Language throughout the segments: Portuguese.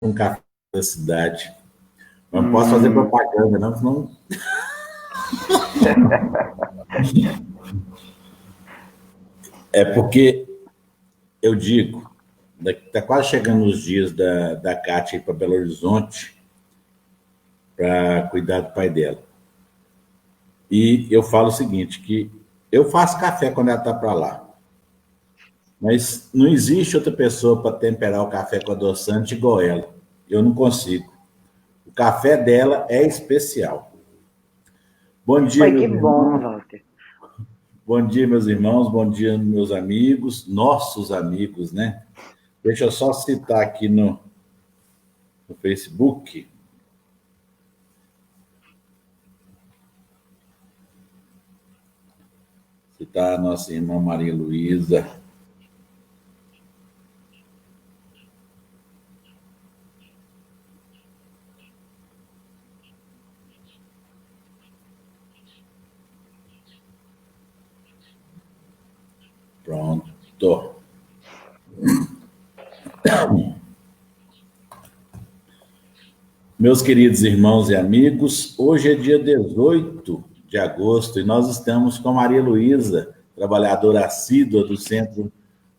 um café da cidade. Não posso fazer propaganda, não, senão... É porque eu digo, está quase chegando os dias da Kátia ir para Belo Horizonte para cuidar do pai dela. E eu falo o seguinte, que eu faço café quando ela está para lá. Mas não existe outra pessoa para temperar o café com adoçante igual ela. Eu não consigo. O café dela é especial. Bom dia, Pai, que meus bom, irmãos. Walter. Bom dia, meus irmãos. Bom dia, meus amigos. Nossos amigos, né? Deixa eu só citar aqui no Facebook. Citar a nossa irmã Maria Luísa. Pronto. Meus queridos irmãos e amigos, hoje é dia 18 de agosto e nós estamos com a Maria Luísa, trabalhadora assídua do Centro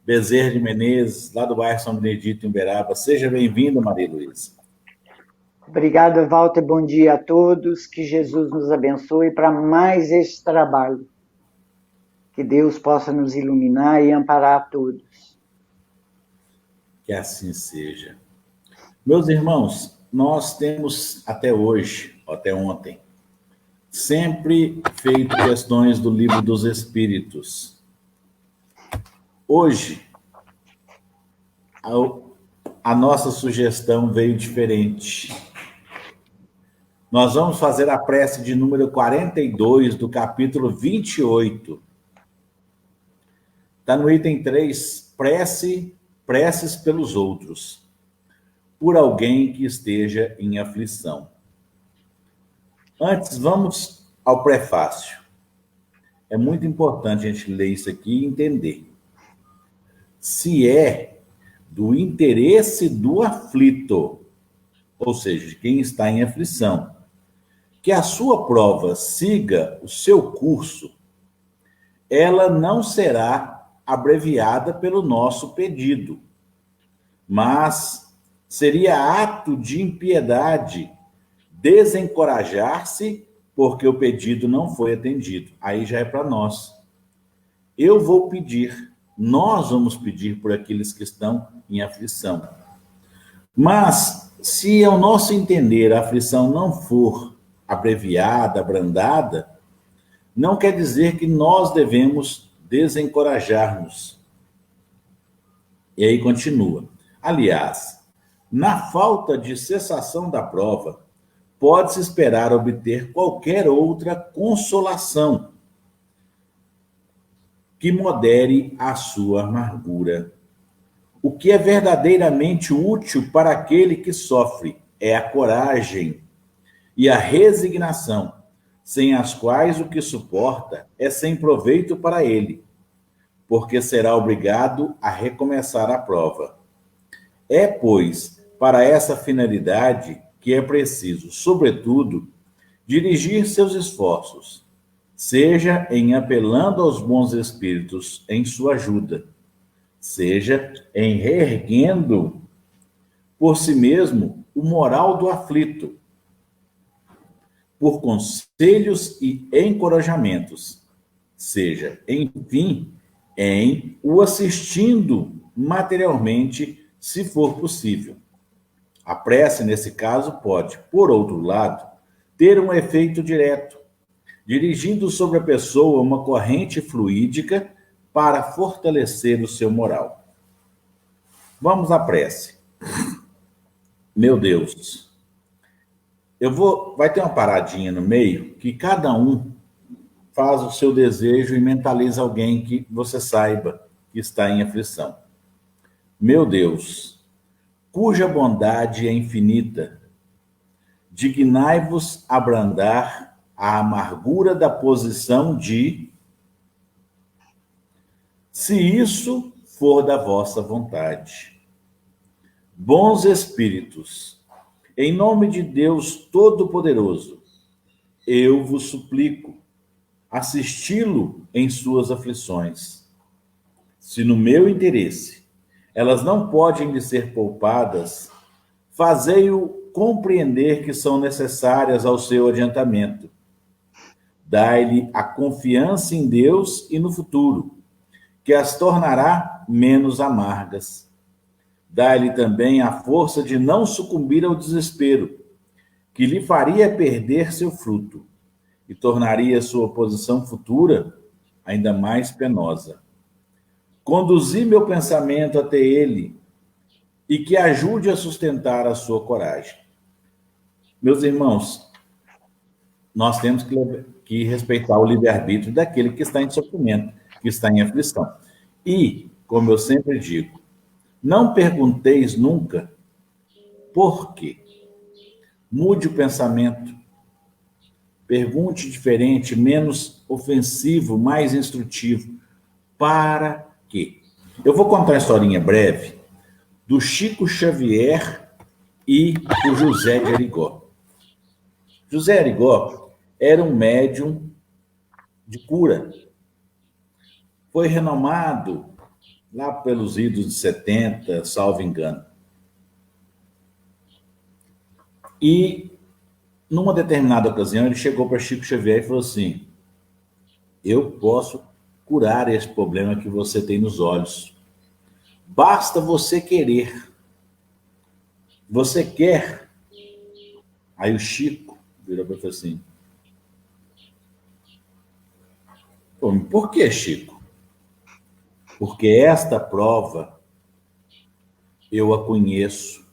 Bezerra de Menezes, lá do bairro São Benedito, em Uberaba. Seja bem-vinda, Maria Luísa. Obrigada, Walter. Bom dia a todos. Que Jesus nos abençoe para mais este trabalho. Que Deus possa nos iluminar e amparar a todos. Que assim seja. Meus irmãos, nós temos até hoje, até ontem, sempre feito questões do Livro dos Espíritos. Hoje, a nossa sugestão veio diferente. Nós vamos fazer a prece de número 42 do capítulo 28. Está no item 3, preces pelos outros, por alguém que esteja em aflição. Antes, vamos ao prefácio. É muito importante a gente ler isso aqui e entender. Se é do interesse do aflito, ou seja, de quem está em aflição, que a sua prova siga o seu curso, ela não será abreviada pelo nosso pedido, mas seria ato de impiedade desencorajar-se porque o pedido não foi atendido. Aí já é para nós. Eu vou pedir, nós vamos pedir por aqueles que estão em aflição. Mas, se ao nosso entender a aflição não for abreviada, abrandada, não quer dizer que nós devemos desencorajar-nos. E aí continua. Aliás, na falta de cessação da prova, pode-se esperar obter qualquer outra consolação que modere a sua amargura. O que é verdadeiramente útil para aquele que sofre é a coragem e a resignação, sem as quais o que suporta é sem proveito para ele, porque será obrigado a recomeçar a prova. É, pois, para essa finalidade que é preciso, sobretudo, dirigir seus esforços, seja em apelando aos bons espíritos em sua ajuda, seja em reerguendo por si mesmo o moral do aflito, por conselhos e encorajamentos, seja, enfim, em o assistindo materialmente, se for possível. A prece, nesse caso, pode, por outro lado, ter um efeito direto, dirigindo sobre a pessoa uma corrente fluídica para fortalecer o seu moral. Vamos à prece. Meu Deus, vai ter uma paradinha no meio que cada um faz o seu desejo e mentaliza alguém que você saiba que está em aflição. Meu Deus, cuja bondade é infinita, dignai-vos abrandar a amargura da posição de, se isso for da vossa vontade. Bons espíritos, em nome de Deus Todo-Poderoso, eu vos suplico assisti-lo em suas aflições. Se no meu interesse elas não podem lhe ser poupadas, fazei-o compreender que são necessárias ao seu adiantamento. Dai-lhe a confiança em Deus e no futuro, que as tornará menos amargas. Dai-lhe também a força de não sucumbir ao desespero, que lhe faria perder seu fruto e tornaria sua posição futura ainda mais penosa. Conduzi meu pensamento até ele e que ajude a sustentar a sua coragem. Meus irmãos, nós temos que respeitar o livre-arbítrio daquele que está em sofrimento, que está em aflição. E, como eu sempre digo, não pergunteis nunca por quê. Mude o pensamento. Pergunte diferente, menos ofensivo, mais instrutivo. Para quê? Eu vou contar uma historinha breve do Chico Xavier e do José de Arigó. José Arigó era um médium de cura. Foi renomado lá pelos idos de 70, salvo engano. E, numa determinada ocasião, ele chegou para Chico Xavier e falou assim: eu posso curar esse problema que você tem nos olhos. Basta você querer. Você quer? Aí o Chico virou para ele e falou assim: por que, Chico? Porque esta prova eu a conheço.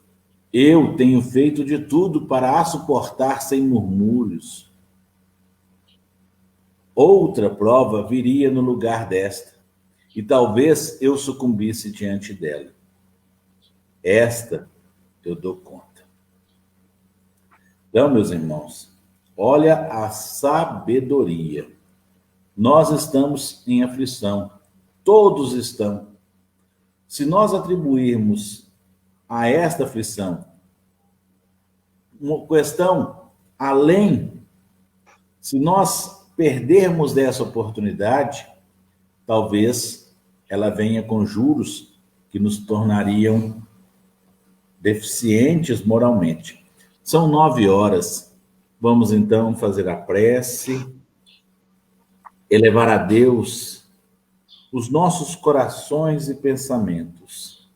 Eu tenho feito de tudo para a suportar sem murmúrios. Outra prova viria no lugar desta, e talvez eu sucumbisse diante dela. Esta eu dou conta. Então, meus irmãos, olha a sabedoria. Nós estamos em aflição. Todos estão. Se nós atribuirmos a esta aflição uma questão além, se nós perdermos dessa oportunidade, talvez ela venha com juros que nos tornariam deficientes moralmente. São 9 horas. Vamos então fazer a prece, elevar a Deus os nossos corações e pensamentos,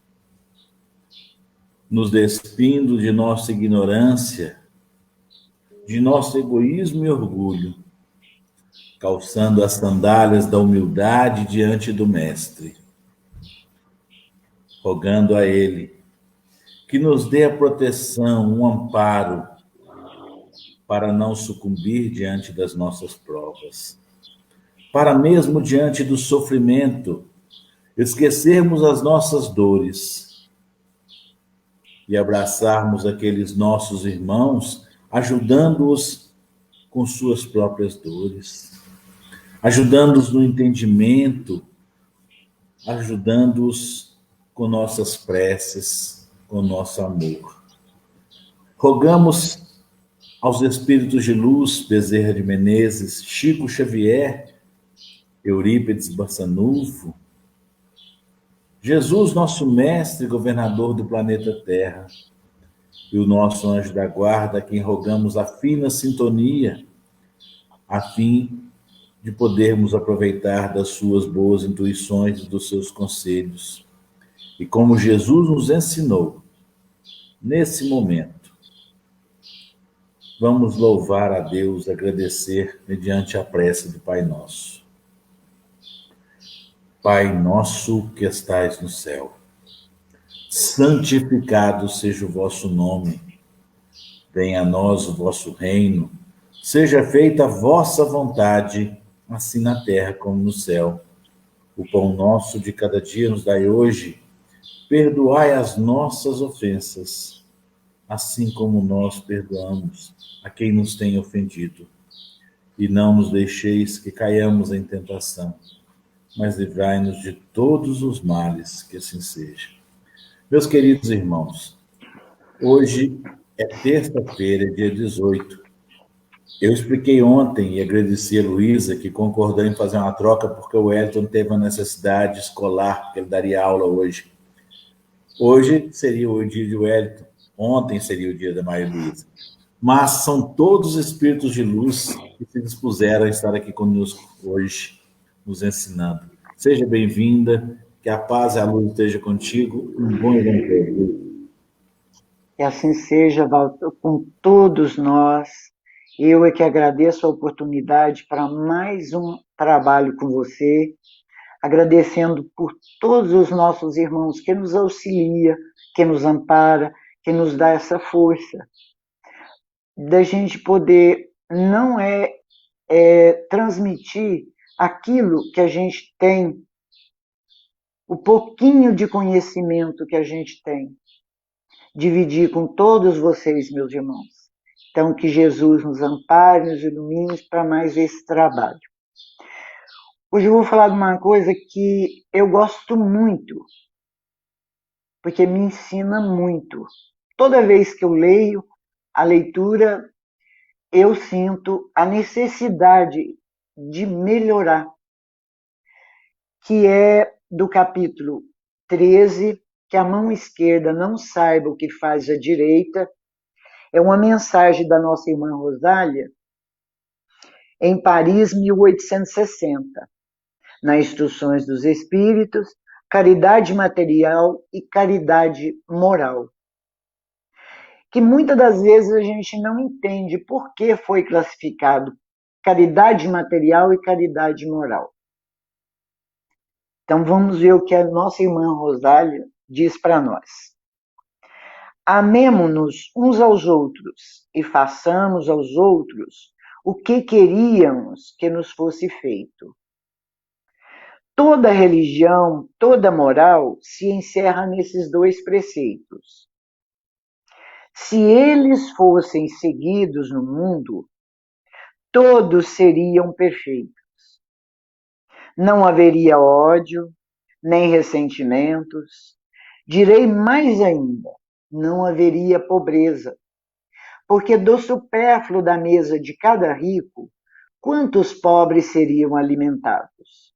nos despindo de nossa ignorância, de nosso egoísmo e orgulho, calçando as sandálias da humildade diante do Mestre, rogando a Ele que nos dê a proteção, um amparo, para não sucumbir diante das nossas provas, para mesmo diante do sofrimento, esquecermos as nossas dores e abraçarmos aqueles nossos irmãos, ajudando-os com suas próprias dores, ajudando-os no entendimento, ajudando-os com nossas preces, com nosso amor. Rogamos aos espíritos de luz, Bezerra de Menezes, Chico Xavier, Eurípides Barçanufo, Jesus, nosso mestre, governador do planeta Terra, e o nosso anjo da guarda, a quem rogamos a fina sintonia, a fim de podermos aproveitar das suas boas intuições e dos seus conselhos. E como Jesus nos ensinou, nesse momento, vamos louvar a Deus, agradecer mediante a prece do Pai Nosso. Pai nosso que estais no céu, santificado seja o vosso nome. Venha a nós o vosso reino. Seja feita a vossa vontade, assim na terra como no céu. O pão nosso de cada dia nos dai hoje. Perdoai as nossas ofensas, assim como nós perdoamos a quem nos tem ofendido. E não nos deixeis que caiamos em tentação, mas livrai-nos de todos os males, que assim seja. Meus queridos irmãos, Hoje é terça-feira, dia 18. Eu expliquei ontem e agradeci a Luísa que concordou em fazer uma troca porque o Wellington teve uma necessidade escolar, porque ele daria aula hoje. Hoje seria o dia de Wellington, ontem seria o dia da Maria Luísa. Mas são todos os espíritos de luz que se dispuseram a estar aqui conosco hoje, nos ensinando. Seja bem-vinda, que a paz e a luz esteja contigo. Um bom evangelho. Que assim seja, Walter, com todos nós. Eu é que agradeço a oportunidade para mais um trabalho com você, agradecendo por todos os nossos irmãos que nos auxilia, que nos ampara, que nos dá essa força da gente poder não transmitir aquilo que a gente tem, o pouquinho de conhecimento que a gente tem, dividir com todos vocês, meus irmãos. Então, que Jesus nos ampare, nos ilumine para mais esse trabalho. Hoje eu vou falar de uma coisa que eu gosto muito, porque me ensina muito. Toda vez que eu leio a leitura, eu sinto a necessidade de melhorar, que é do capítulo 13, que a mão esquerda não saiba o que faz a direita. É uma mensagem da nossa irmã Rosália, em Paris, 1860, nas Instruções dos Espíritos, caridade material e caridade moral. Que muitas das vezes a gente não entende por que foi classificado caridade material e caridade moral. Então vamos ver o que a nossa irmã Rosália diz para nós. Amemo-nos uns aos outros e façamos aos outros o que queríamos que nos fosse feito. Toda religião, toda moral se encerra nesses dois preceitos. Se eles fossem seguidos no mundo, todos seriam perfeitos. Não haveria ódio, nem ressentimentos. Direi mais ainda, não haveria pobreza, porque do supérfluo da mesa de cada rico, quantos pobres seriam alimentados?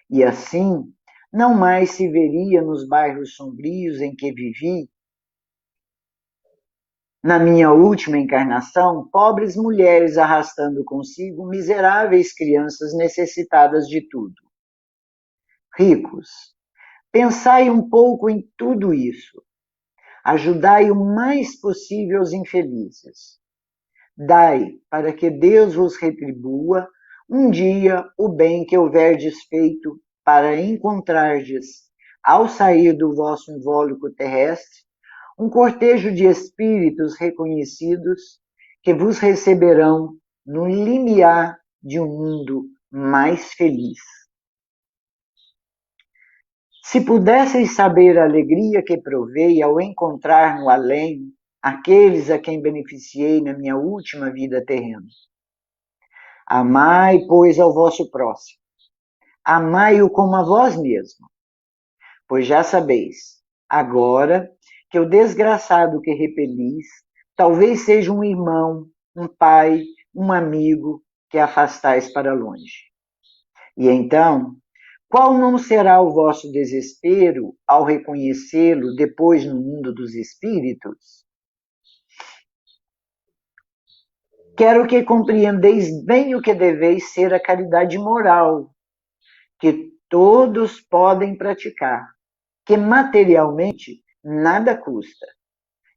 E assim, não mais se veria nos bairros sombrios em que vivi, na minha última encarnação, pobres mulheres arrastando consigo miseráveis crianças necessitadas de tudo. Ricos, pensai um pouco em tudo isso. Ajudai o mais possível os infelizes. Dai, para que Deus vos retribua, um dia o bem que houverdes feito para encontrardes, ao sair do vosso invólucro terrestre, um cortejo de espíritos reconhecidos que vos receberão no limiar de um mundo mais feliz. Se pudesseis saber a alegria que provei ao encontrar no além aqueles a quem beneficiei na minha última vida terrena. Amai, pois, ao vosso próximo. Amai-o como a vós mesmo. Pois já sabeis, agora, que o desgraçado que repelis talvez seja um irmão, um pai, um amigo que afastais para longe. E então, qual não será o vosso desespero ao reconhecê-lo depois no mundo dos espíritos? Quero que compreendeis bem o que deveis ser a caridade moral, que todos podem praticar, que materialmente nada custa,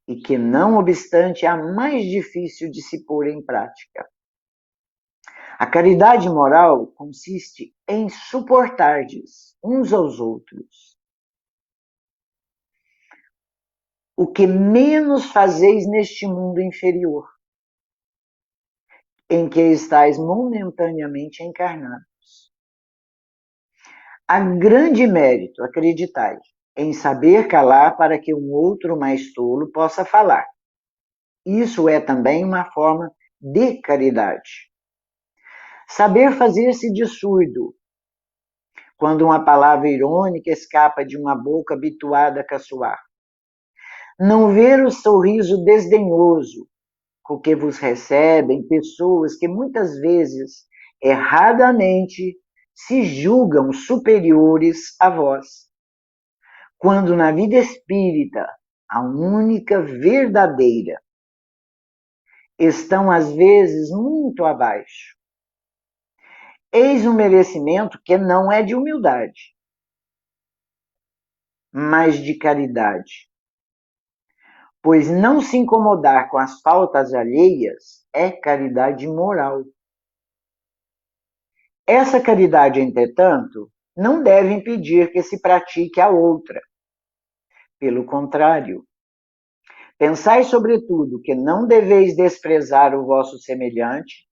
e que, não obstante, é a mais difícil de se pôr em prática. A caridade moral consiste em suportardes uns aos outros. O que menos fazeis neste mundo inferior, em que estáis momentaneamente encarnados. Há grande mérito, acreditai, em saber calar para que um outro mais tolo possa falar. Isso é também uma forma de caridade. Saber fazer-se de surdo, quando uma palavra irônica escapa de uma boca habituada a caçoar. Não ver o sorriso desdenhoso com que vos recebem pessoas que muitas vezes, erradamente, se julgam superiores a vós, quando na vida espírita, a única verdadeira, estão às vezes muito abaixo. Eis um merecimento que não é de humildade, mas de caridade. Pois não se incomodar com as faltas alheias é caridade moral. Essa caridade, entretanto, não deve impedir que se pratique a outra. Pelo contrário, pensai sobretudo que não deveis desprezar o vosso semelhante,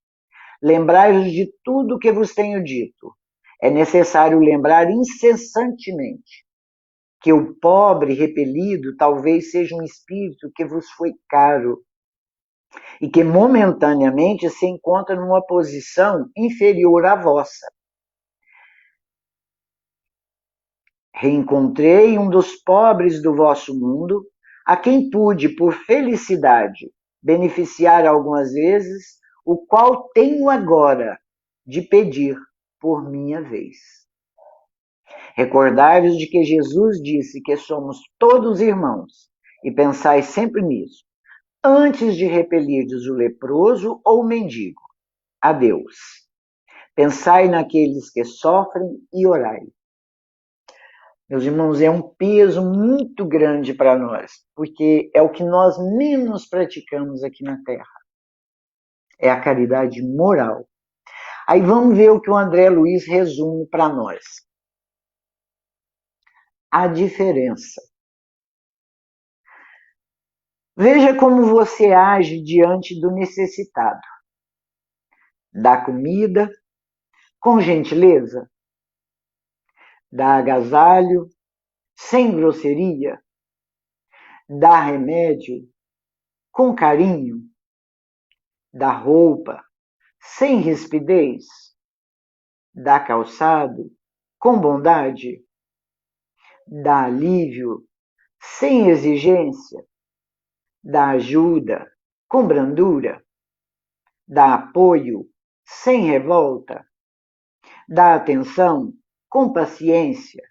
lembrai-vos de tudo o que vos tenho dito. É necessário lembrar incessantemente que o pobre repelido talvez seja um espírito que vos foi caro e que momentaneamente se encontra numa posição inferior à vossa. Reencontrei um dos pobres do vosso mundo, a quem pude, por felicidade, beneficiar algumas vezes, o qual tenho agora de pedir por minha vez. Recordai-vos de que Jesus disse que somos todos irmãos, e pensai sempre nisso, antes de repelirdes o leproso ou o mendigo. Adeus. Pensai naqueles que sofrem e orai. Meus irmãos, é um peso muito grande para nós, porque é o que nós menos praticamos aqui na Terra. É a caridade moral. Aí vamos ver o que o André Luiz resume para nós. A diferença. Veja como você age diante do necessitado. Dá comida, com gentileza. Dá agasalho, sem grosseria. Dá remédio, com carinho. Dá roupa, sem rispidez. Dá calçado, com bondade. Dá alívio, sem exigência. Dá ajuda, com brandura. Dá apoio, sem revolta. Dá atenção, com paciência.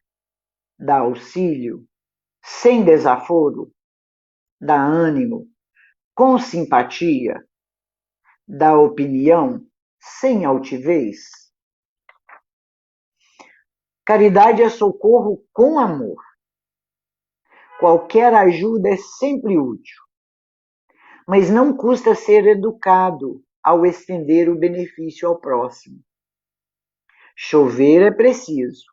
Dá auxílio, sem desaforo. Dá ânimo, com simpatia. Dá opinião, sem altivez. Caridade é socorro com amor. Qualquer ajuda é sempre útil, mas não custa ser educado ao estender o benefício ao próximo. Chover é preciso,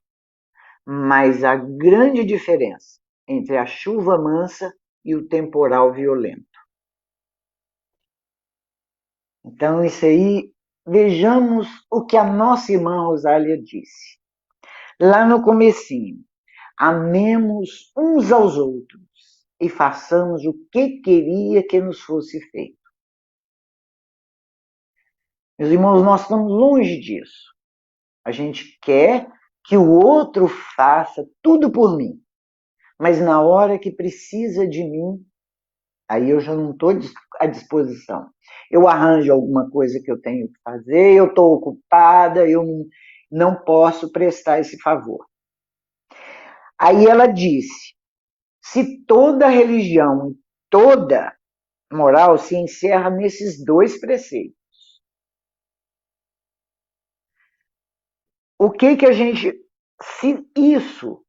mas há grande diferença entre a chuva mansa e o temporal violento. Então, isso aí, vejamos o que a nossa irmã Rosália disse. Lá no comecinho, amemos uns aos outros e façamos o que queria que nos fosse feito. Meus irmãos, nós estamos longe disso. A gente quer que o outro faça tudo por mim, mas na hora que precisa de mim, aí eu já não estou à disposição. Eu arranjo alguma coisa que eu tenho que fazer, eu estou ocupada, eu não posso prestar esse favor. Aí ela disse, se toda religião, toda moral se encerra nesses dois preceitos, o que a gente, se isso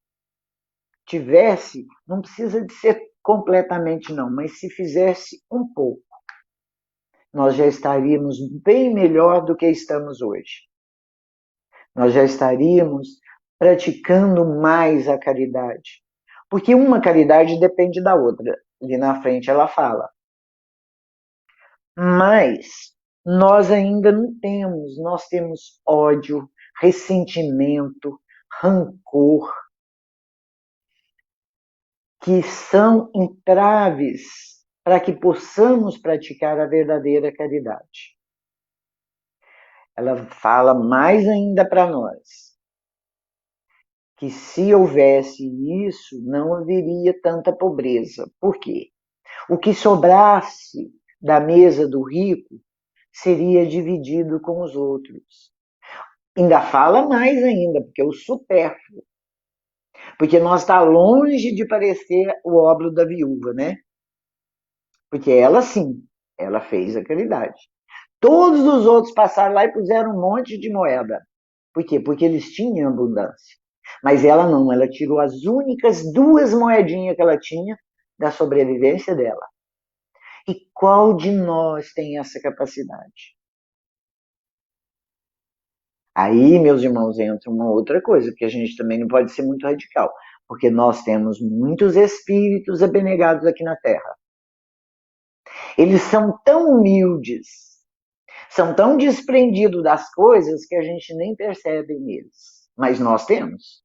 tivesse, não precisa de ser completamente não, mas se fizesse um pouco, nós já estaríamos bem melhor do que estamos hoje. Nós já estaríamos praticando mais a caridade. Porque uma caridade depende da outra. Ali na frente ela fala. Mas nós ainda não temos. Nós temos ódio, ressentimento, rancor, que são entraves para que possamos praticar a verdadeira caridade. Ela fala mais ainda para nós, que se houvesse isso, não haveria tanta pobreza. Por quê? O que sobrasse da mesa do rico seria dividido com os outros. Ainda fala mais ainda, porque é o supérfluo. Porque nós está longe de parecer o óbolo da viúva, né? Porque ela sim, ela fez a caridade. Todos os outros passaram lá e puseram um monte de moeda. Por quê? Porque eles tinham abundância. Mas ela não, ela tirou as únicas 2 moedinhas que ela tinha da sobrevivência dela. E qual de nós tem essa capacidade? Aí, meus irmãos, entra uma outra coisa, que a gente também não pode ser muito radical, porque nós temos muitos espíritos abnegados aqui na Terra. Eles são tão humildes, são tão desprendidos das coisas que a gente nem percebe neles. Mas nós temos.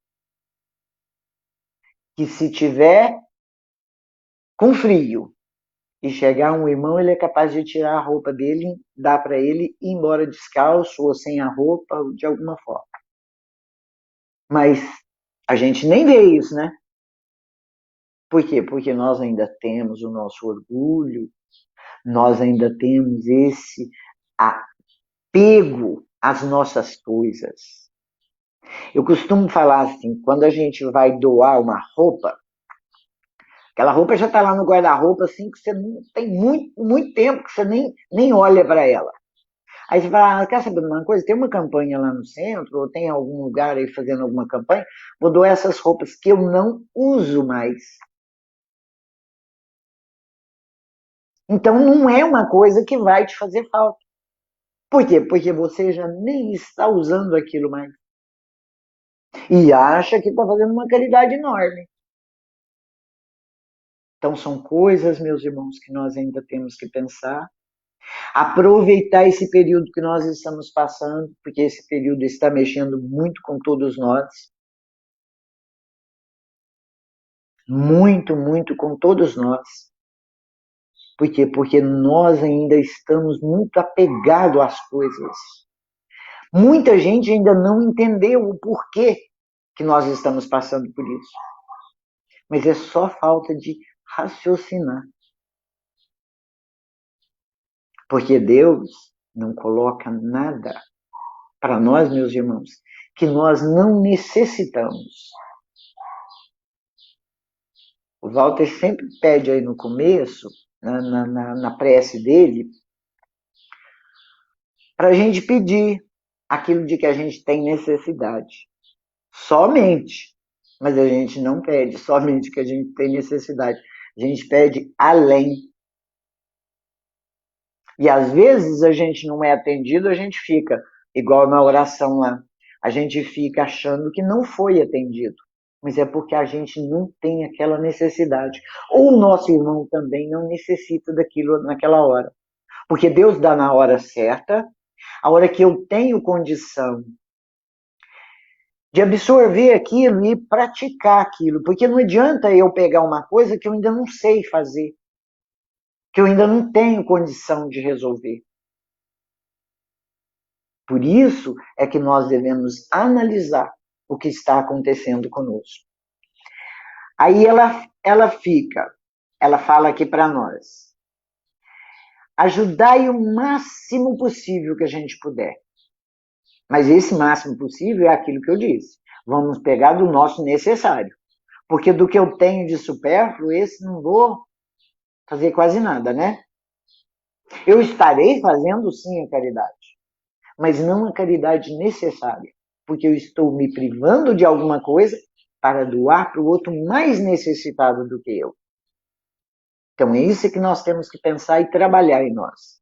Que se tiver com frio e chegar um irmão, ele é capaz de tirar a roupa dele, dar para ele e ir embora descalço ou sem a roupa, de alguma forma. Mas a gente nem vê isso, né? Por quê? Porque nós ainda temos o nosso orgulho, nós ainda temos esse apego às nossas coisas. Eu costumo falar assim, quando a gente vai doar uma roupa, aquela roupa já está lá no guarda-roupa, assim, que você não tem muito tempo que você nem olha para ela. Aí você fala, quer saber de uma coisa? Tem uma campanha lá no centro, ou tem algum lugar aí fazendo alguma campanha, vou doar essas roupas que eu não uso mais. Então não é uma coisa que vai te fazer falta. Por quê? Porque você já nem está usando aquilo mais. E acha que está fazendo uma caridade enorme. Então são coisas, meus irmãos, que nós ainda temos que pensar. Aproveitar esse período que nós estamos passando, porque esse período está mexendo muito com todos nós. Muito, muito com todos nós. Por quê? Porque nós ainda estamos muito apegados às coisas. Muita gente ainda não entendeu o porquê que nós estamos passando por isso. Mas é só falta de raciocinar. Porque Deus não coloca nada para nós, meus irmãos, que nós não necessitamos. O Walter sempre pede aí no começo, na prece dele, para a gente pedir aquilo de que a gente tem necessidade. Somente. Mas a gente não pede somente que a gente tem necessidade. A gente pede além. E às vezes a gente não é atendido, a gente fica, igual na oração lá, a gente fica achando que não foi atendido. Mas é porque a gente não tem aquela necessidade. Ou o nosso irmão também não necessita daquilo naquela hora. Porque Deus dá na hora certa, a hora que eu tenho condição de absorver aquilo e praticar aquilo. Porque não adianta eu pegar uma coisa que eu ainda não sei fazer, que eu ainda não tenho condição de resolver. Por isso é que nós devemos analisar o que está acontecendo conosco. Aí ela fala aqui para nós: ajudai o máximo possível que a gente puder. Mas esse máximo possível é aquilo que eu disse. Vamos pegar do nosso necessário. Porque do que eu tenho de supérfluo, esse não vou fazer quase nada, né? Eu estarei fazendo sim a caridade, mas não a caridade necessária, porque eu estou me privando de alguma coisa para doar para o outro mais necessitado do que eu. Então é isso que nós temos que pensar e trabalhar em nós.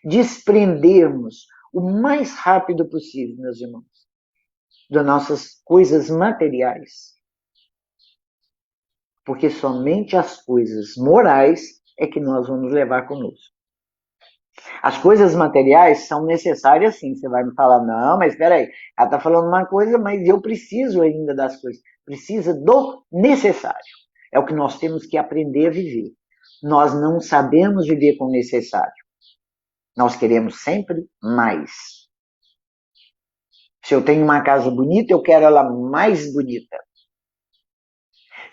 Desprendermos o mais rápido possível, meus irmãos, das nossas coisas materiais. Porque somente as coisas morais é que nós vamos levar conosco. As coisas materiais são necessárias sim. Você vai me falar, não, mas espera aí, ela está falando uma coisa, mas eu preciso ainda das coisas. Precisa do necessário. É o que nós temos que aprender a viver. Nós não sabemos viver com o necessário. Nós queremos sempre mais. Se eu tenho uma casa bonita, eu quero ela mais bonita.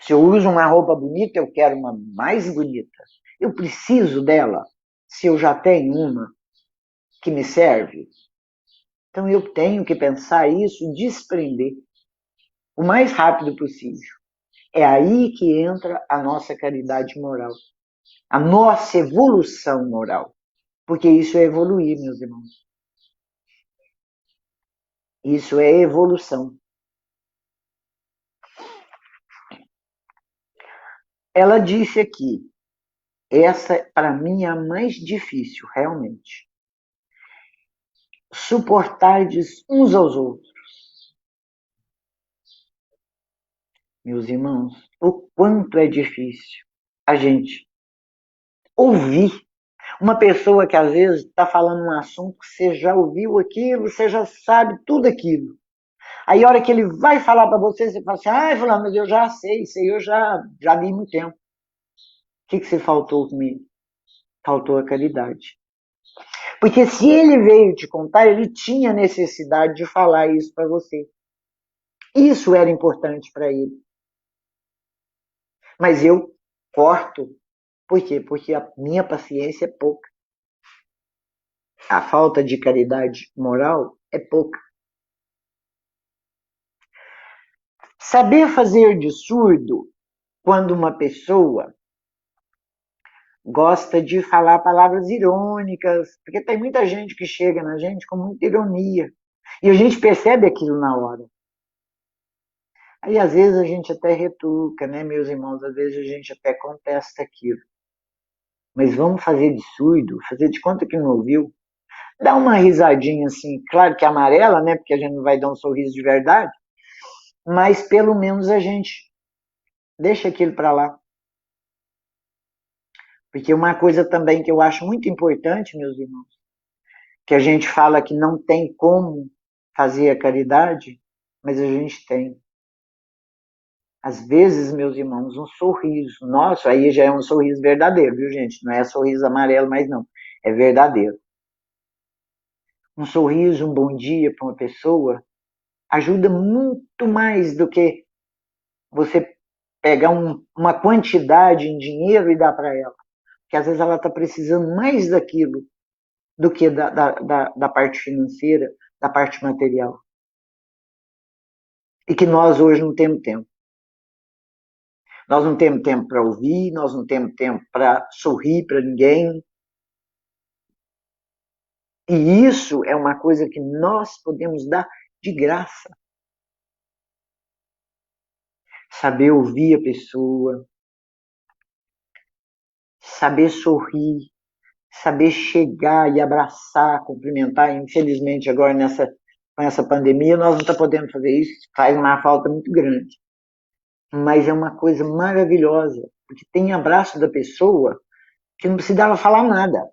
Se eu uso uma roupa bonita, eu quero uma mais bonita. Eu preciso dela se eu já tenho uma que me serve? Então eu tenho que pensar isso, desprender o mais rápido possível. É aí que entra a nossa caridade moral, a nossa evolução moral. Porque isso é evoluir, meus irmãos. Isso é evolução. Ela disse aqui, essa para mim é a mais difícil, realmente. Suportardes uns aos outros. Meus irmãos, o quanto é difícil a gente ouvir uma pessoa que às vezes está falando um assunto que você já ouviu aquilo, você já sabe tudo aquilo. Aí a hora que ele vai falar para você, você fala assim, fulano, mas eu já sei, isso aí eu já vi muito tempo. O que você faltou comigo? Faltou a caridade. Porque se ele veio te contar, ele tinha necessidade de falar isso para você. Isso era importante para ele. Mas eu corto. Por quê? Porque a minha paciência é pouca. A falta de caridade moral é pouca. Saber fazer de surdo quando uma pessoa gosta de falar palavras irônicas, porque tem muita gente que chega na gente com muita ironia. E a gente percebe aquilo na hora. Aí às vezes a gente até retruca, né, meus irmãos? Às vezes a gente até contesta aquilo. Mas vamos fazer de surdo, fazer de conta que não ouviu. Dá uma risadinha assim, claro que amarela, né? Porque a gente não vai dar um sorriso de verdade, mas pelo menos a gente deixa aquilo para lá. Porque uma coisa também que eu acho muito importante, meus irmãos, que a gente fala que não tem como fazer a caridade, mas a gente tem. Às vezes, meus irmãos, um sorriso. Nossa, aí já é um sorriso verdadeiro, viu, gente? Não é sorriso amarelo, mas não. É verdadeiro. Um sorriso, um bom dia para uma pessoa ajuda muito mais do que você pegar uma quantidade em dinheiro e dar para ela. Porque às vezes ela está precisando mais daquilo do que da parte financeira, da parte material. E que nós hoje não temos tempo. Nós não temos tempo para ouvir, nós não temos tempo para sorrir para ninguém. E isso é uma coisa que nós podemos dar de graça. Saber ouvir a pessoa, saber sorrir, saber chegar e abraçar, cumprimentar. Infelizmente, agora com essa pandemia, nós não estamos podendo fazer isso, faz uma falta muito grande. Mas é uma coisa maravilhosa, porque tem abraço da pessoa que não precisa ela falar nada.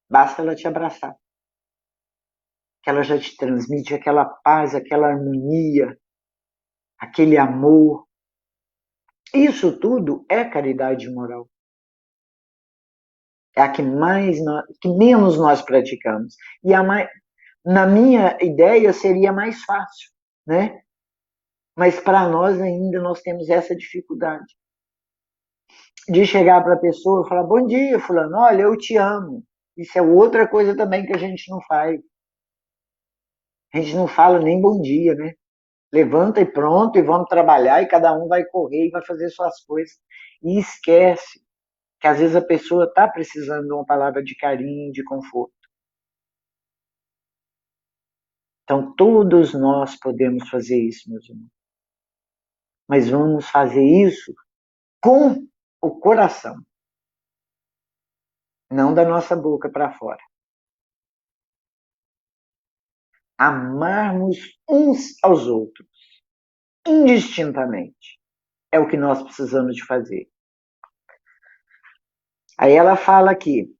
Basta ela te abraçar. Que ela já te transmite aquela paz, aquela harmonia, aquele amor. Isso tudo é caridade moral. É a que menos nós praticamos. E na minha ideia seria mais fácil, né? Mas para nós ainda nós temos essa dificuldade de chegar para a pessoa e falar: bom dia, fulano, olha, eu te amo. Isso é outra coisa também que a gente não faz. A gente não fala nem bom dia, né? Levanta e pronto, e vamos trabalhar, e cada um vai correr e vai fazer suas coisas. E esquece que às vezes a pessoa está precisando de uma palavra de carinho, de conforto. Então, todos nós podemos fazer isso, meus irmãos. Mas vamos fazer isso com o coração, não da nossa boca para fora. Amarmos uns aos outros, indistintamente, é o que nós precisamos de fazer. Aí ela fala aqui,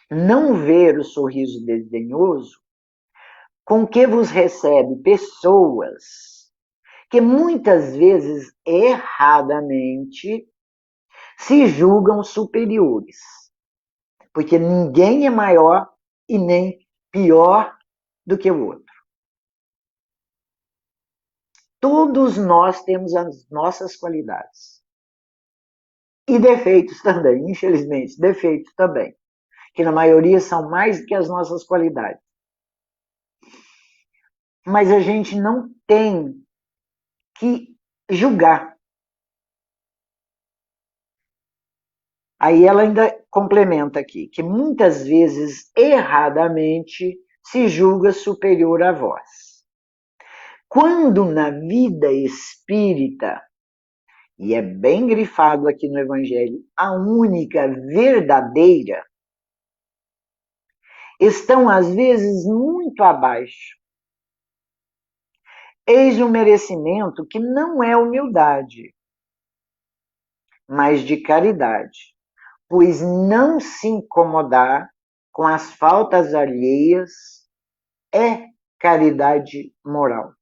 não ver o sorriso desdenhoso com que vos recebe pessoas que muitas vezes erradamente se julgam superiores, porque ninguém é maior e nem pior do que o outro. Todos nós temos as nossas qualidades. E defeitos também, infelizmente, defeitos também, que na maioria são mais do que as nossas qualidades. Mas a gente não tem que julgar. Aí ela ainda complementa aqui, que muitas vezes, erradamente, se julga superior a vós. Quando na vida espírita, e é bem grifado aqui no Evangelho, a única verdadeira, estão às vezes muito abaixo. Eis um merecimento que não é humildade, mas de caridade, pois não se incomodar com as faltas alheias é caridade moral.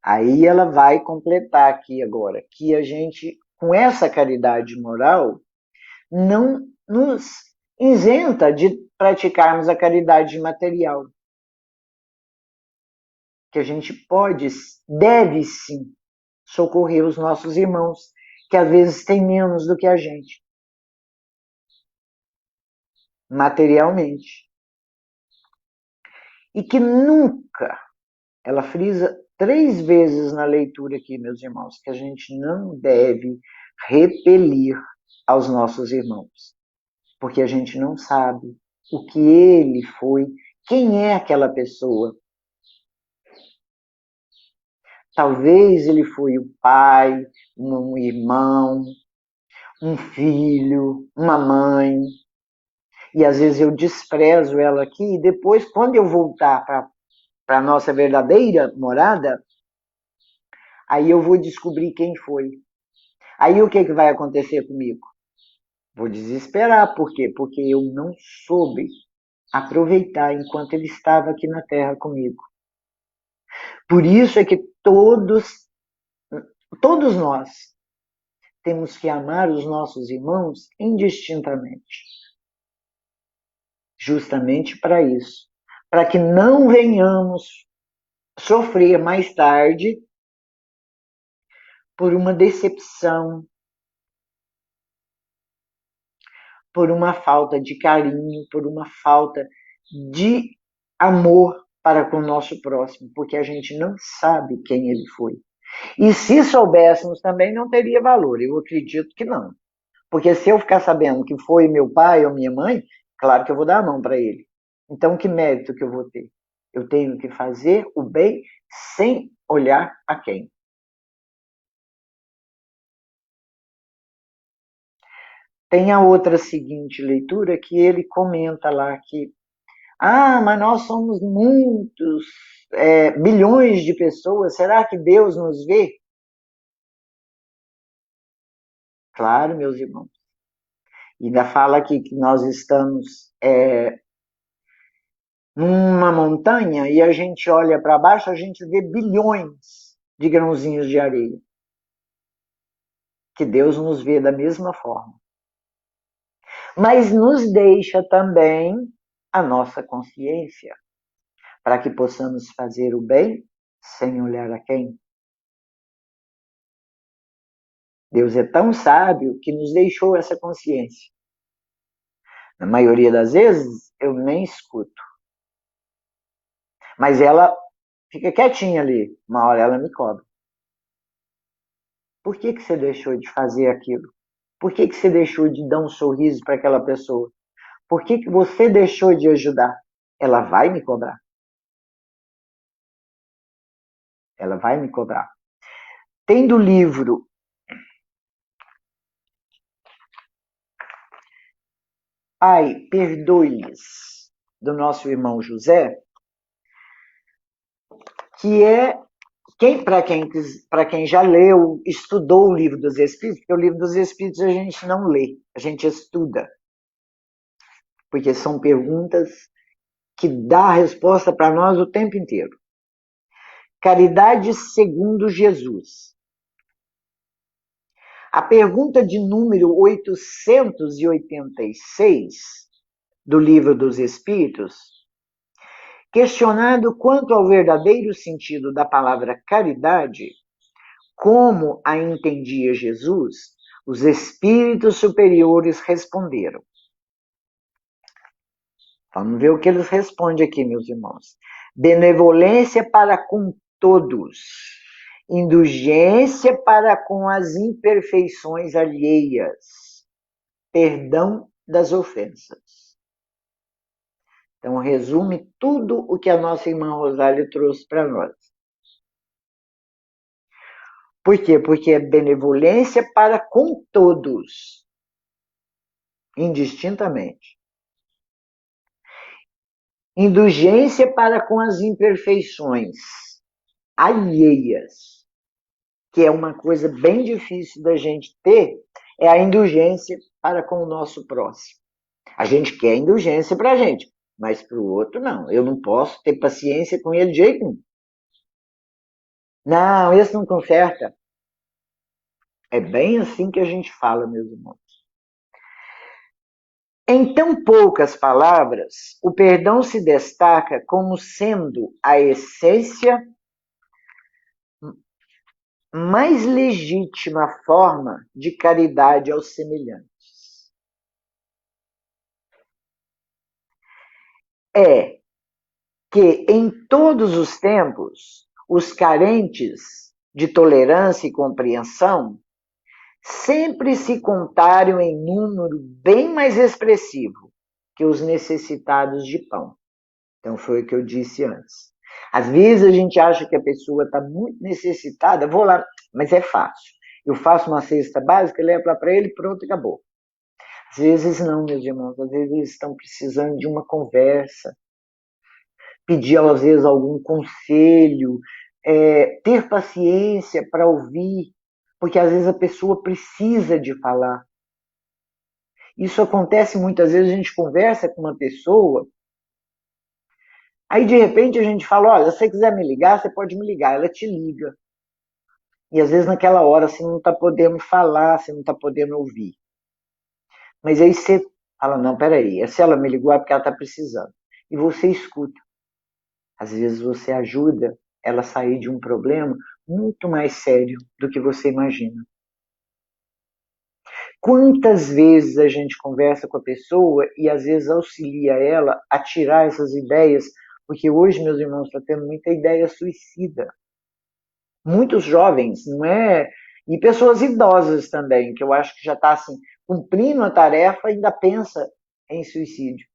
Aí ela vai completar aqui agora, que a gente, com essa caridade moral, não nos isenta de praticarmos a caridade material. Que a gente pode, deve sim, socorrer os nossos irmãos, que às vezes têm menos do que a gente, materialmente. E que nunca, ela frisa 3 vezes na leitura aqui, meus irmãos, que a gente não deve repelir aos nossos irmãos, porque a gente não sabe o que ele foi, quem é aquela pessoa. Talvez ele foi o pai, um irmão, um filho, uma mãe, e às vezes eu desprezo ela aqui, e depois, quando eu voltar para a nossa verdadeira morada, aí eu vou descobrir quem foi. Aí o que vai acontecer comigo? Vou desesperar. Por quê? Porque eu não soube aproveitar enquanto ele estava aqui na Terra comigo. Por isso é que todos nós temos que amar os nossos irmãos indistintamente. Justamente para isso. Para que não venhamos sofrer mais tarde por uma decepção, por uma falta de carinho, por uma falta de amor para com o nosso próximo, porque a gente não sabe quem ele foi. E se soubéssemos também não teria valor, eu acredito que não. Porque se eu ficar sabendo que foi meu pai ou minha mãe, claro que eu vou dar a mão para ele. Então que mérito que eu vou ter? Eu tenho que fazer o bem sem olhar a quem. Tem a outra seguinte leitura que ele comenta lá que mas nós somos muitos, bilhões de pessoas, será que Deus nos vê? Claro, meus irmãos. E ainda fala aqui que nós estamos numa montanha e a gente olha para baixo, a gente vê bilhões de grãozinhos de areia. Que Deus nos vê da mesma forma. Mas nos deixa também a nossa consciência, para que possamos fazer o bem sem olhar a quem. Deus é tão sábio que nos deixou essa consciência. Na maioria das vezes, eu nem escuto. Mas ela fica quietinha ali. Uma hora ela me cobra. Por que você deixou de fazer aquilo? Por que você deixou de dar um sorriso para aquela pessoa? Por que você deixou de ajudar? Ela vai me cobrar. Ela vai me cobrar. Tem do livro Pai, perdoe-lhes, do nosso irmão José, que é para quem já leu, estudou o Livro dos Espíritos, porque o Livro dos Espíritos a gente não lê, a gente estuda. Porque são perguntas que dá a resposta para nós o tempo inteiro. Caridade segundo Jesus. A pergunta de número 886 do Livro dos Espíritos, questionado quanto ao verdadeiro sentido da palavra caridade, Como a entendia Jesus, os espíritos superiores responderam. Vamos ver o que eles respondem aqui, meus irmãos. Benevolência para com todos, indulgência para com as imperfeições alheias, perdão das ofensas. Então, resume tudo o que a nossa irmã Rosália trouxe para nós. Por quê? Porque é benevolência para com todos, indistintamente. Indulgência para com as imperfeições alheias, que é uma coisa bem difícil da gente ter, é a indulgência para com o nosso próximo. A gente quer indulgência para a gente, mas para o outro não. Eu não posso ter paciência com ele de jeito nenhum. Não, esse não conserta. É bem assim que a gente fala, meus irmãos. Em tão poucas palavras, o perdão se destaca como sendo a essência mais legítima forma de caridade aos semelhantes. É que em todos os tempos, os carentes de tolerância e compreensão sempre se contaram em número bem mais expressivo que os necessitados de pão. Então foi o que eu disse antes. Às vezes a gente acha que a pessoa está muito necessitada, vou lá, mas é fácil. Eu faço uma cesta básica, levo lá para ele, pronto, acabou. Às vezes não, meus irmãos, às vezes eles estão precisando de uma conversa, pedir às vezes algum conselho, ter paciência para ouvir, porque às vezes a pessoa precisa de falar. Isso acontece muitas vezes, a gente conversa com uma pessoa, aí de repente a gente fala, olha, se você quiser me ligar, você pode me ligar, ela te liga. E às vezes naquela hora você não está podendo falar, você não está podendo ouvir. Mas aí você fala, não, peraí, se ela me ligou é porque ela está precisando. E você escuta. Às vezes você ajuda ela a sair de um problema muito mais sério do que você imagina. Quantas vezes a gente conversa com a pessoa e às vezes auxilia ela a tirar essas ideias, porque hoje, meus irmãos, está tendo muita ideia suicida. Muitos jovens, não é? E pessoas idosas também, que eu acho que já está assim, cumprindo a tarefa e ainda pensa em suicídio.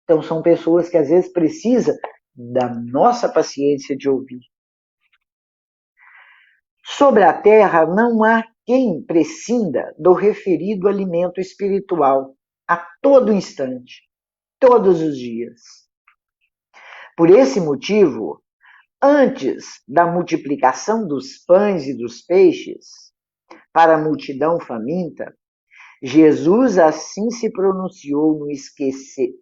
Então são pessoas que às vezes precisam da nossa paciência de ouvir. Sobre a terra não há quem prescinda do referido alimento espiritual a todo instante, todos os dias. Por esse motivo, antes da multiplicação dos pães e dos peixes para a multidão faminta, Jesus assim se pronunciou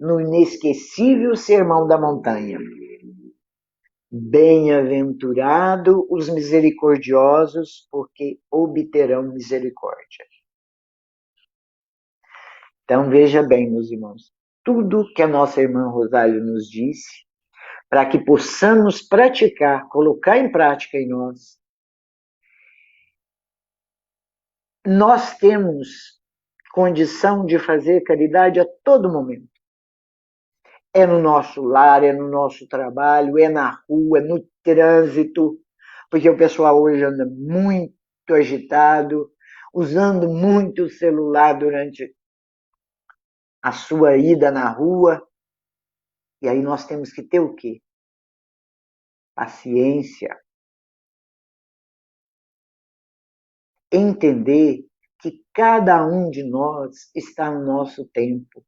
no inesquecível Sermão da Montanha. Bem-aventurado os misericordiosos, porque obterão misericórdia. Então veja bem, meus irmãos, tudo que a nossa irmã Rosália nos disse, para que possamos praticar, colocar em prática em nós, nós temos condição de fazer caridade a todo momento. É no nosso lar, é no nosso trabalho, é na rua, é no trânsito, porque o pessoal hoje anda muito agitado, usando muito o celular durante a sua ida na rua. E aí nós temos que ter o quê? Paciência. Entender que cada um de nós está no nosso tempo.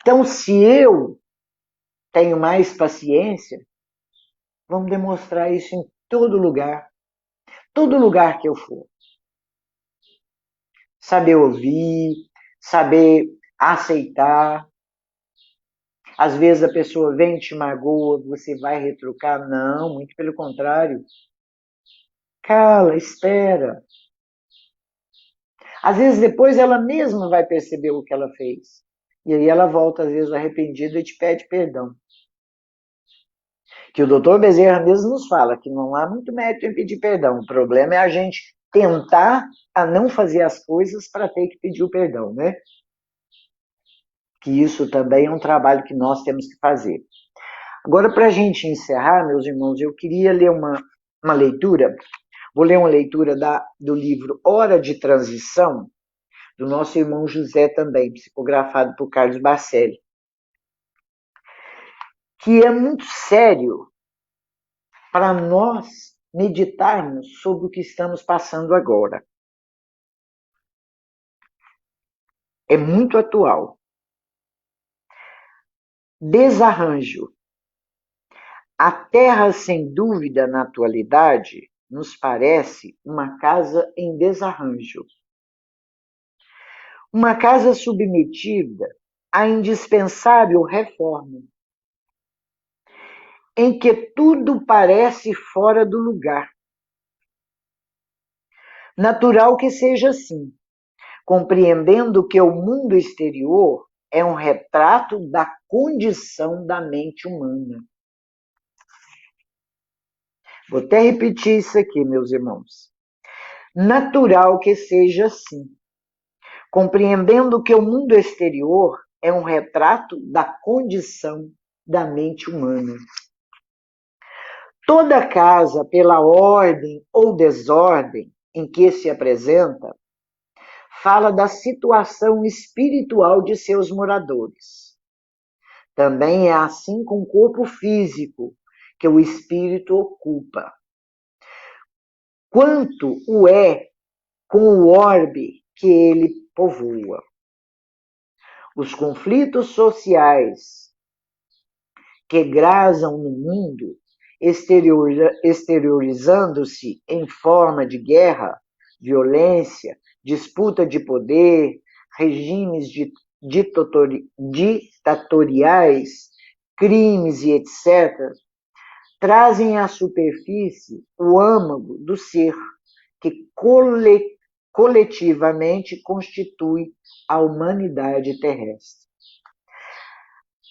Então, se eu tenho mais paciência, vamos demonstrar isso em todo lugar que eu for. Saber ouvir, saber aceitar. Às vezes a pessoa vem e te magoa, você vai retrucar? Não, muito pelo contrário. Cala, espera. Às vezes depois ela mesma vai perceber o que ela fez. E aí ela volta, às vezes, arrependida e te pede perdão. Que o doutor Bezerra mesmo nos fala que não há muito mérito em pedir perdão. O problema é a gente tentar a não fazer as coisas para ter que pedir o perdão, né? Que isso também é um trabalho que nós temos que fazer. Agora, para a gente encerrar, meus irmãos, eu queria ler uma leitura. Vou ler uma leitura do livro Hora de Transição, do nosso irmão José também, psicografado por Carlos Bacelli, que é muito sério para nós meditarmos sobre o que estamos passando agora. É muito atual. Desarranjo. A Terra, sem dúvida, na atualidade, nos parece uma casa em desarranjo. Uma casa submetida à indispensável reforma, em que tudo parece fora do lugar. Natural que seja assim, compreendendo que o mundo exterior é um retrato da condição da mente humana. Vou até repetir isso aqui, meus irmãos. Natural que seja assim, compreendendo que o mundo exterior é um retrato da condição da mente humana. Toda casa, pela ordem ou desordem em que se apresenta, fala da situação espiritual de seus moradores. Também é assim com o corpo físico que o espírito ocupa. Quanto o é com o orbe que ele povoa. Os conflitos sociais que grazam no mundo, exteriorizando-se em forma de guerra, violência, disputa de poder, regimes ditatoriais, crimes e etc., trazem à superfície o âmago do ser, que coletivamente constitui a humanidade terrestre.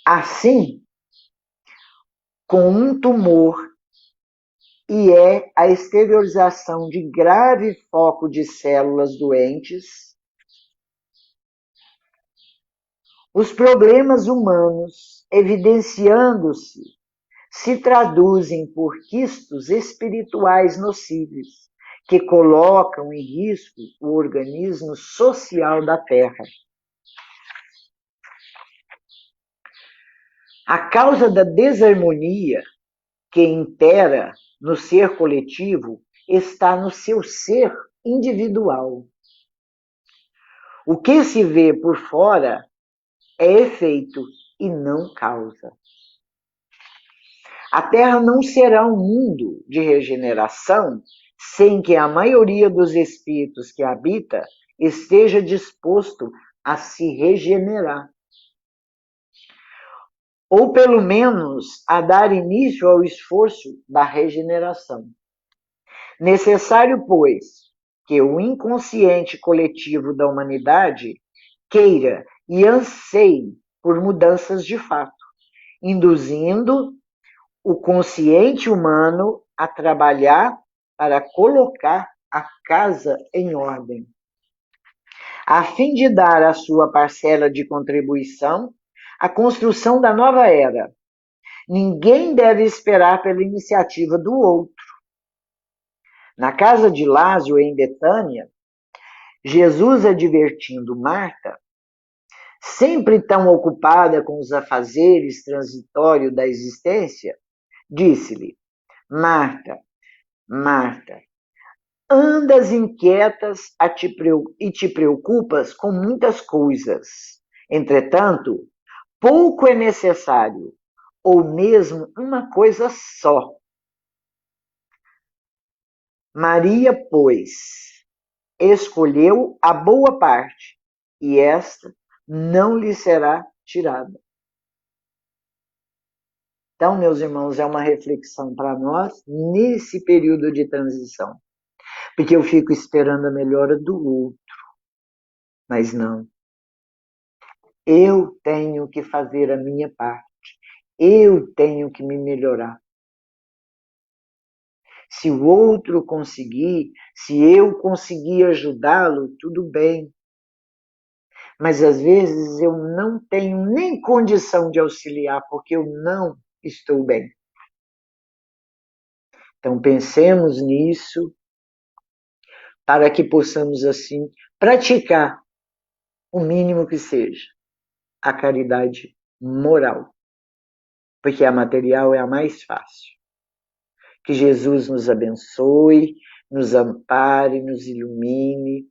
Assim, com um tumor, e é a exteriorização de grave foco de células doentes, os problemas humanos, evidenciando-se, se traduzem por quistos espirituais nocivos, que colocam em risco o organismo social da Terra. A causa da desarmonia que impera no ser coletivo está no seu ser individual. O que se vê por fora é efeito e não causa. A Terra não será um mundo de regeneração sem que a maioria dos espíritos que habita esteja disposto a se regenerar. Ou pelo menos a dar início ao esforço da regeneração. Necessário, pois, que o inconsciente coletivo da humanidade queira e anseie por mudanças de fato, induzindo o consciente humano a trabalhar para colocar a casa em ordem, a fim de dar a sua parcela de contribuição à construção da nova era. Ninguém deve esperar pela iniciativa do outro. Na casa de Lázaro, em Betânia, Jesus, advertindo Marta, sempre tão ocupada com os afazeres transitórios da existência, disse-lhe: Marta, Marta, andas inquietas e te preocupas com muitas coisas. Entretanto, pouco é necessário, ou mesmo uma coisa só. Maria, pois, escolheu a boa parte, e esta não lhe será tirada. Então, meus irmãos, é uma reflexão para nós nesse período de transição. Porque eu fico esperando a melhora do outro. Mas não. Eu tenho que fazer a minha parte. Eu tenho que me melhorar. Se o outro conseguir, se eu conseguir ajudá-lo, tudo bem. Mas às vezes eu não tenho nem condição de auxiliar, porque eu não estou bem. Então pensemos nisso, para que possamos assim praticar o mínimo que seja a caridade moral, porque a material é a mais fácil. Que Jesus nos abençoe, nos ampare, nos ilumine,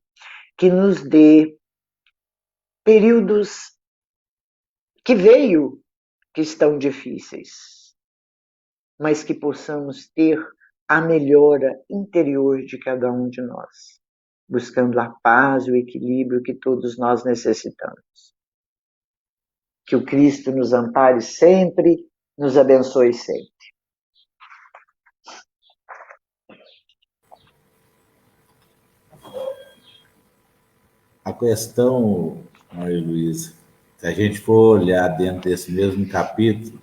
que nos dê períodos que veio que estão difíceis, mas que possamos ter a melhora interior de cada um de nós, buscando a paz e o equilíbrio que todos nós necessitamos. Que o Cristo nos ampare sempre, nos abençoe sempre. A questão, Maria Luísa, se a gente for olhar dentro desse mesmo capítulo,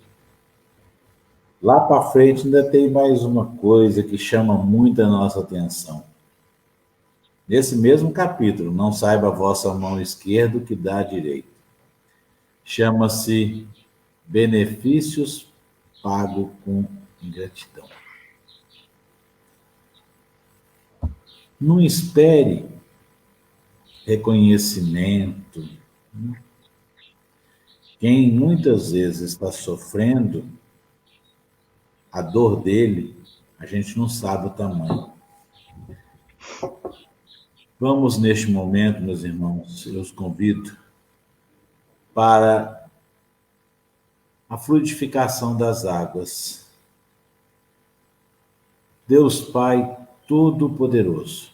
lá para frente ainda tem mais uma coisa que chama muito a nossa atenção. Nesse mesmo capítulo, não saiba a vossa mão esquerda o que dá a direita. Chama-se benefícios pago com ingratidão. Não espere reconhecimento. Quem muitas vezes está sofrendo a dor dele, a gente não sabe o tamanho. Vamos, neste momento, meus irmãos, eu os convido para a fluidificação das águas. Deus Pai Todo-Poderoso,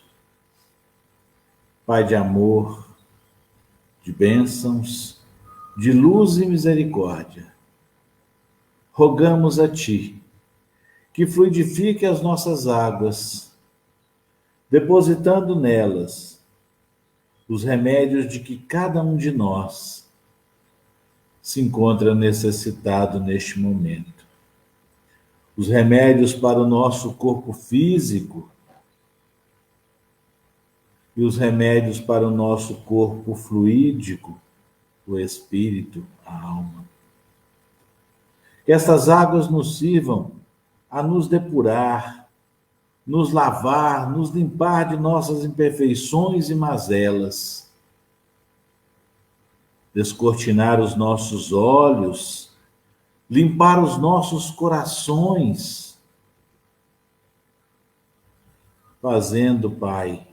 Pai de amor, de bênçãos, de luz e misericórdia, rogamos a Ti que fluidifique as nossas águas, depositando nelas os remédios de que cada um de nós se encontra necessitado neste momento. Os remédios para o nosso corpo físico e os remédios para o nosso corpo fluídico, o espírito, a alma. Que estas águas nos sirvam a nos depurar, nos lavar, nos limpar de nossas imperfeições e mazelas, descortinar os nossos olhos, limpar os nossos corações, fazendo, Pai,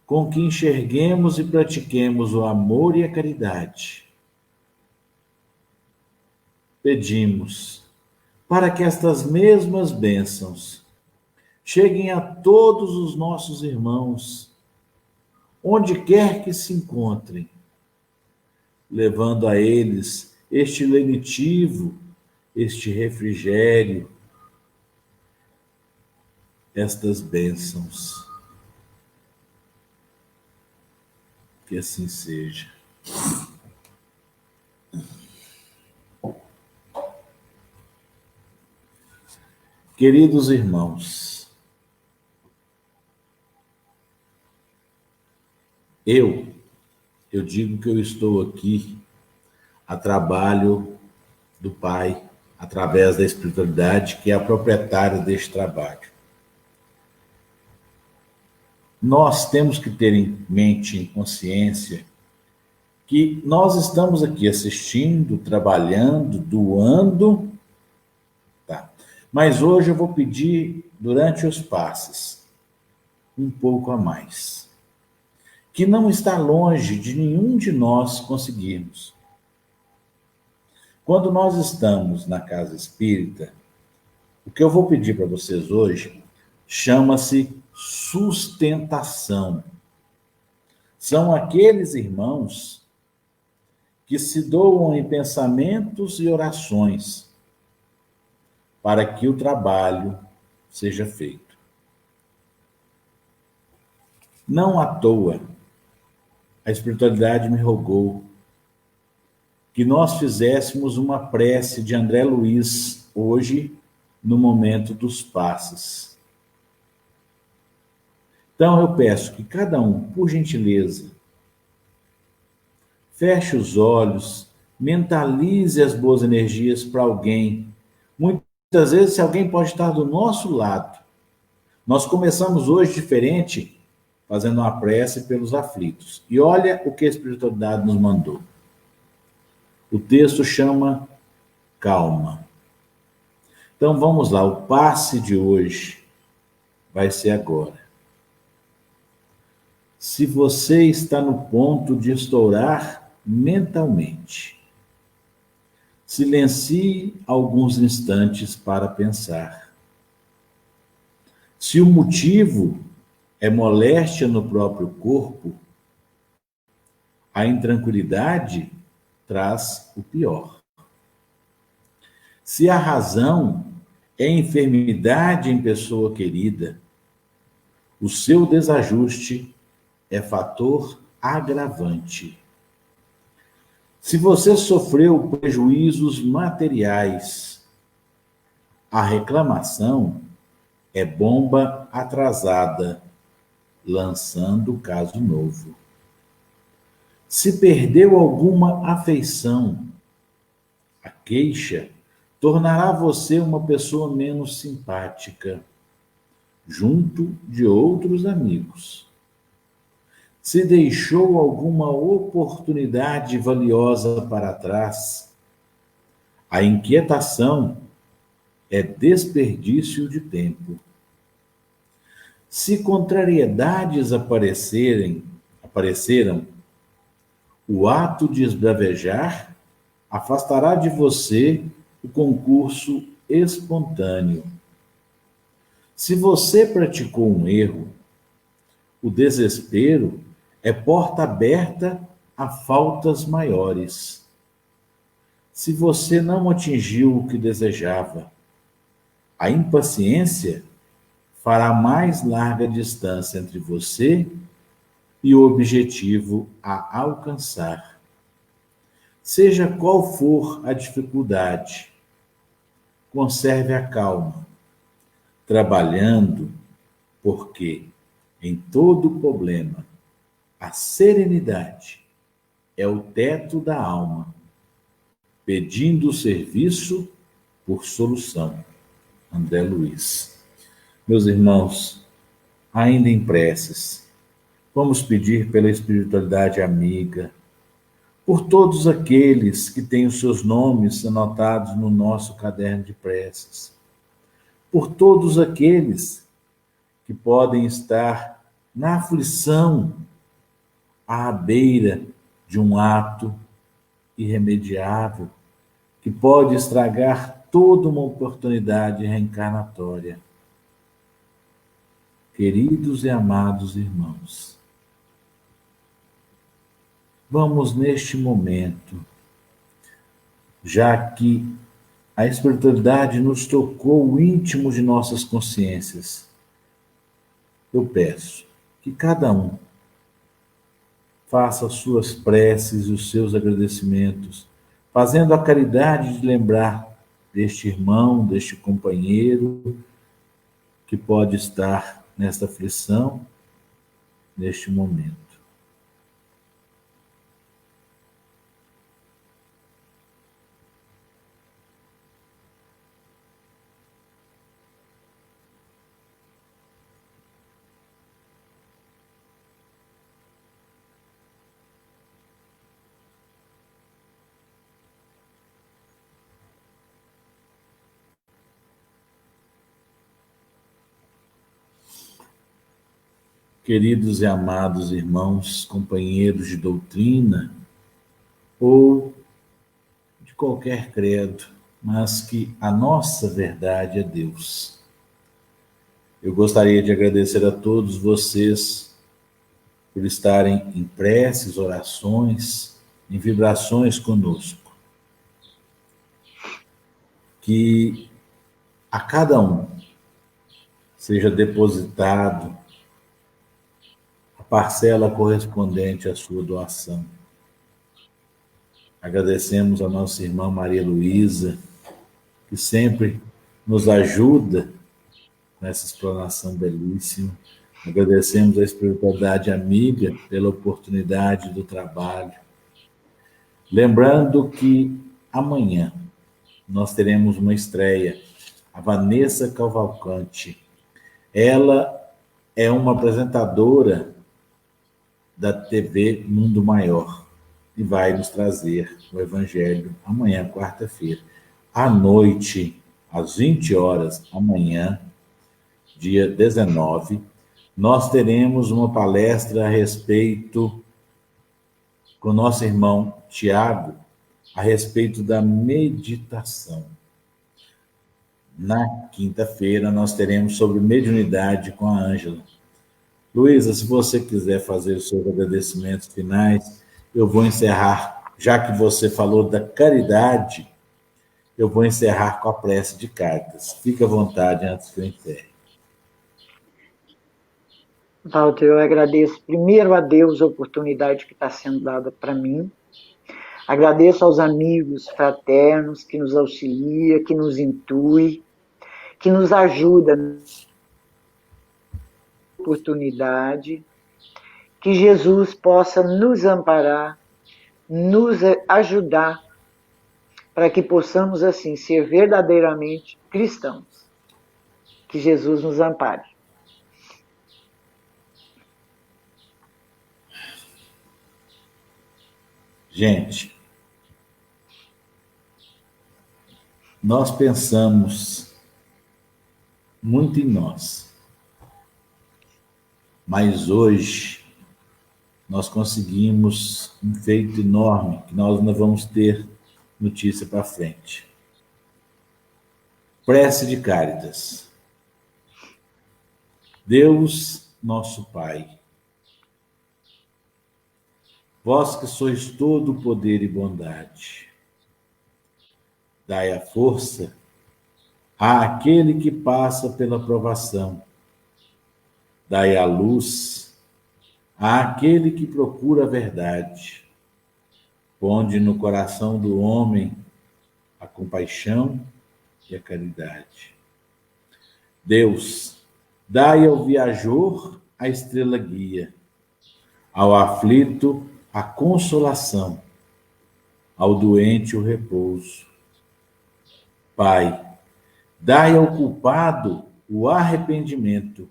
com que enxerguemos e pratiquemos o amor e a caridade. Pedimos para que estas mesmas bênçãos cheguem a todos os nossos irmãos, onde quer que se encontrem, levando a eles este lenitivo, este refrigério, estas bênçãos. Que assim seja. Queridos irmãos, eu digo que eu estou aqui a trabalho do Pai, através da espiritualidade, que é a proprietária deste trabalho. Nós temos que ter em mente, em consciência, que nós estamos aqui assistindo, trabalhando, doando, tá? Mas hoje eu vou pedir, durante os passes, um pouco a mais, que não está longe de nenhum de nós conseguirmos. Quando nós estamos na casa espírita, o que eu vou pedir para vocês hoje chama-se sustentação. São aqueles irmãos que se doam em pensamentos e orações para que o trabalho seja feito. Não à toa, a espiritualidade me rogou que nós fizéssemos uma prece de André Luiz hoje, no momento dos passes. Então, eu peço que cada um, por gentileza, feche os olhos, mentalize as boas energias para alguém. Muitas vezes, se alguém pode estar do nosso lado. Nós começamos hoje diferente, fazendo uma prece pelos aflitos. E olha o que a espiritualidade nos mandou. O texto chama calma. Então vamos lá, o passe de hoje vai ser agora. Se você está no ponto de estourar mentalmente, silencie alguns instantes para pensar. Se o motivo é moléstia no próprio corpo, a intranquilidade traz o pior. Se a razão é enfermidade em pessoa querida, o seu desajuste é fator agravante. Se você sofreu prejuízos materiais, a reclamação é bomba atrasada, lançando caso novo. Se perdeu alguma afeição, a queixa tornará você uma pessoa menos simpática, junto de outros amigos. Se deixou alguma oportunidade valiosa para trás, a inquietação é desperdício de tempo. Se contrariedades apareceram, o ato de esbravejar afastará de você o concurso espontâneo. Se você praticou um erro, o desespero é porta aberta a faltas maiores. Se você não atingiu o que desejava, a impaciência fará mais larga distância entre você e o objetivo a alcançar. Seja qual for a dificuldade, conserve a calma, trabalhando, porque em todo problema, a serenidade é o teto da alma, pedindo o serviço por solução. André Luiz. Meus irmãos, ainda em preces, vamos pedir pela espiritualidade amiga, por todos aqueles que têm os seus nomes anotados no nosso caderno de preces, por todos aqueles que podem estar na aflição, à beira de um ato irremediável, que pode estragar toda uma oportunidade reencarnatória. Queridos e amados irmãos, vamos neste momento, já que a espiritualidade nos tocou o íntimo de nossas consciências, eu peço que cada um faça as suas preces e os seus agradecimentos, fazendo a caridade de lembrar deste irmão, deste companheiro, que pode estar nesta aflição, neste momento. Queridos e amados irmãos, companheiros de doutrina ou de qualquer credo, mas que a nossa verdade é Deus. Eu gostaria de agradecer a todos vocês por estarem em preces, orações, em vibrações conosco. Que a cada um seja depositado parcela correspondente à sua doação. Agradecemos a nossa irmã Maria Luísa, que sempre nos ajuda nessa explanação belíssima. Agradecemos a espiritualidade amiga pela oportunidade do trabalho. Lembrando que amanhã nós teremos uma estreia, a Vanessa Cavalcante. Ela é uma apresentadora da TV Mundo Maior e vai nos trazer o Evangelho amanhã, quarta-feira. À noite, às 20 horas, amanhã, dia 19, nós teremos uma palestra a respeito, com o nosso irmão Tiago, a respeito da meditação. Na quinta-feira, nós teremos sobre mediunidade com a Ângela. Luísa, se você quiser fazer os seus agradecimentos finais, eu vou encerrar, já que você falou da caridade, eu vou encerrar com a prece de cartas. Fique à vontade antes que eu encerre. Walter, eu agradeço primeiro a Deus a oportunidade que está sendo dada para mim. Agradeço aos amigos fraternos que nos auxiliam, que nos intuem, que nos ajudam na oportunidade. Que Jesus possa nos amparar, nos ajudar, para que possamos, assim, ser verdadeiramente cristãos. Que Jesus nos ampare. Gente, nós pensamos muito em nós, mas hoje nós conseguimos um feito enorme que nós não vamos ter notícia para frente. Prece de Cáritas. Deus, nosso Pai, vós que sois todo poder e bondade, dai a força àquele que passa pela provação, dai a luz àquele que procura a verdade, ponde no coração do homem a compaixão e a caridade. Deus, dai ao viajor a estrela guia, ao aflito a consolação, ao doente o repouso. Pai, dai ao culpado o arrependimento,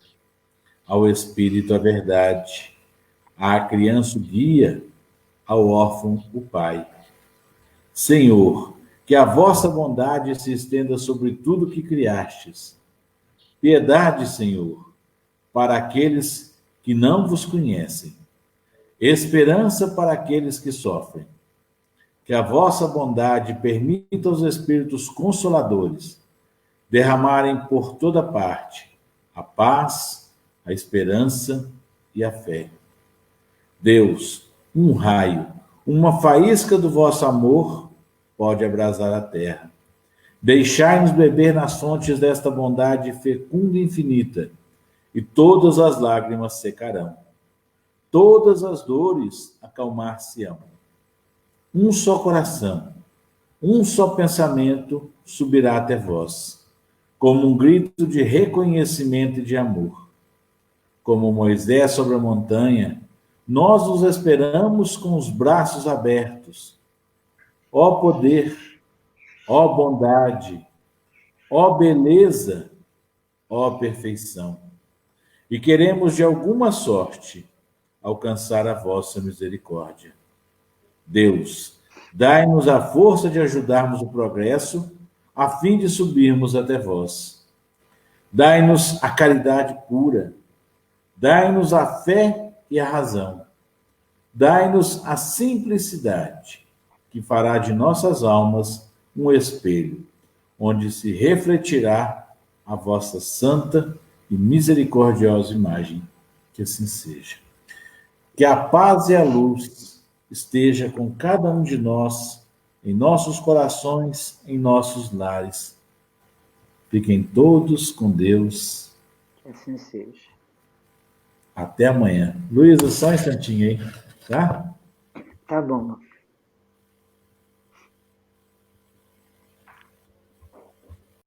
ao espírito a verdade, à criança o guia, ao órfão o pai. Senhor, que a vossa bondade se estenda sobre tudo que criastes. Piedade, Senhor, para aqueles que não vos conhecem. Esperança para aqueles que sofrem. Que a vossa bondade permita aos Espíritos Consoladores derramarem por toda parte a paz, a esperança e a fé. Deus, um raio, uma faísca do vosso amor pode abrasar a terra. Deixai-nos beber nas fontes desta bondade fecunda e infinita, e todas as lágrimas secarão. Todas as dores acalmar-se-ão. Um só coração, um só pensamento subirá até vós, como um grito de reconhecimento e de amor. Como Moisés sobre a montanha, nós os esperamos com os braços abertos. Ó poder, ó bondade, ó beleza, ó perfeição. E queremos de alguma sorte alcançar a vossa misericórdia. Deus, dai-nos a força de ajudarmos o progresso, a fim de subirmos até vós. Dai-nos a caridade pura, dai-nos a fé e a razão. Dai-nos a simplicidade, que fará de nossas almas um espelho, onde se refletirá a vossa santa e misericordiosa imagem. Que assim seja. Que a paz e a luz esteja com cada um de nós, em nossos corações, em nossos lares. Fiquem todos com Deus. Que assim seja. Até amanhã. Luísa, só um instantinho aí, tá? Tá bom.